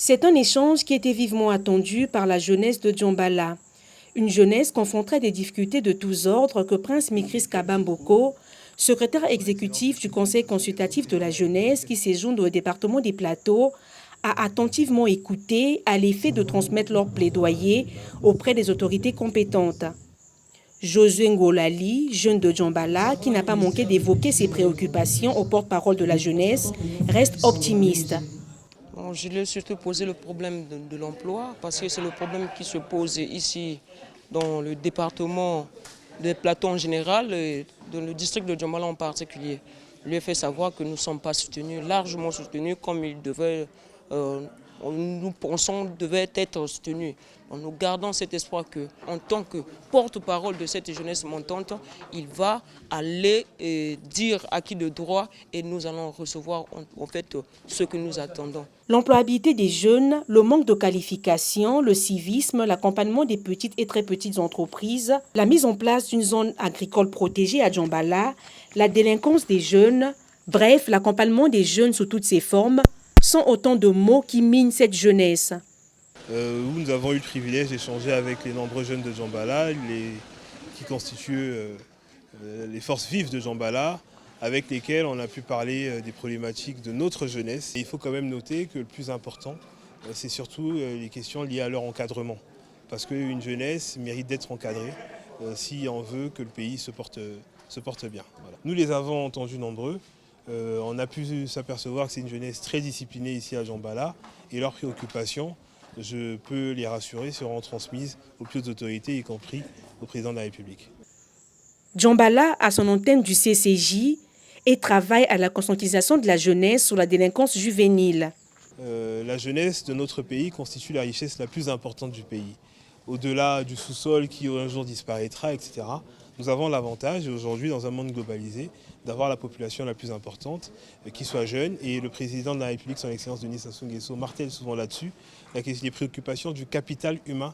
C'est un échange qui était vivement attendu par la jeunesse de Djambala. Une jeunesse confrontée à des difficultés de tous ordres que Prince Mikris Kabamboko, secrétaire exécutif du Conseil consultatif de la jeunesse qui séjourne au département des Plateaux, a attentivement écouté à l'effet de transmettre leur plaidoyer auprès des autorités compétentes. Josué Ngolali, jeune de Djambala, qui n'a pas manqué d'évoquer ses préoccupations au porte-parole de la jeunesse, reste optimiste. Bon, je lui ai surtout posé le problème de l'emploi parce que c'est le problème qui se pose ici dans le département des Plateaux en général et dans le district de Djambala en particulier. Je lui ai fait savoir que nous ne sommes pas soutenus, largement soutenus comme il devait, nous pensons devait être soutenus. Nous gardons cet espoir qu'en tant que porte-parole de cette jeunesse montante, il va aller dire à qui de droit et nous allons recevoir en fait ce que nous attendons. L'employabilité des jeunes, le manque de qualification, le civisme, l'accompagnement des petites et très petites entreprises, la mise en place d'une zone agricole protégée à Djambala, la délinquance des jeunes, bref, l'accompagnement des jeunes sous toutes ses formes, sont autant de mots qui minent cette jeunesse. Où nous avons eu le privilège d'échanger avec les nombreux jeunes de Djambala, qui constituent les forces vives de Djambala, avec lesquels on a pu parler des problématiques de notre jeunesse. Et il faut quand même noter que le plus important, c'est surtout les questions liées à leur encadrement. Parce qu'une jeunesse mérite d'être encadrée si on veut que le pays se porte bien. Voilà. Nous les avons entendus nombreux. On a pu s'apercevoir que c'est une jeunesse très disciplinée ici à Djambala et leurs préoccupations, je peux les rassurer, seront transmises aux plus hautes autorités, y compris au président de la République. Djambala a son antenne du CCJ et travaille à la conscientisation de la jeunesse sur la délinquance juvénile. La jeunesse de notre pays constitue la richesse la plus importante du pays. Au-delà du sous-sol qui un jour disparaîtra, etc., nous avons l'avantage aujourd'hui, dans un monde globalisé, d'avoir la population la plus importante, qui soit jeune. Et le président de la République, son Excellence Denis Sassou Nguesso, martèle souvent là-dessus. Les préoccupations du capital humain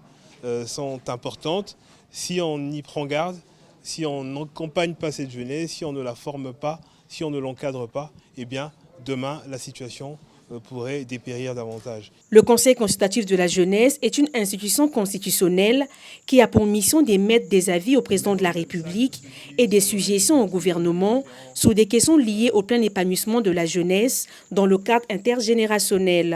sont importantes. Si on y prend garde, si on n'accompagne pas cette jeunesse, si on ne la forme pas, si on ne l'encadre pas, eh bien, demain, la situation pourrait dépérir davantage. Le Conseil consultatif de la jeunesse est une institution constitutionnelle qui a pour mission d'émettre des avis au président de la République et des suggestions au gouvernement sur des questions liées au plein épanouissement de la jeunesse dans le cadre intergénérationnel.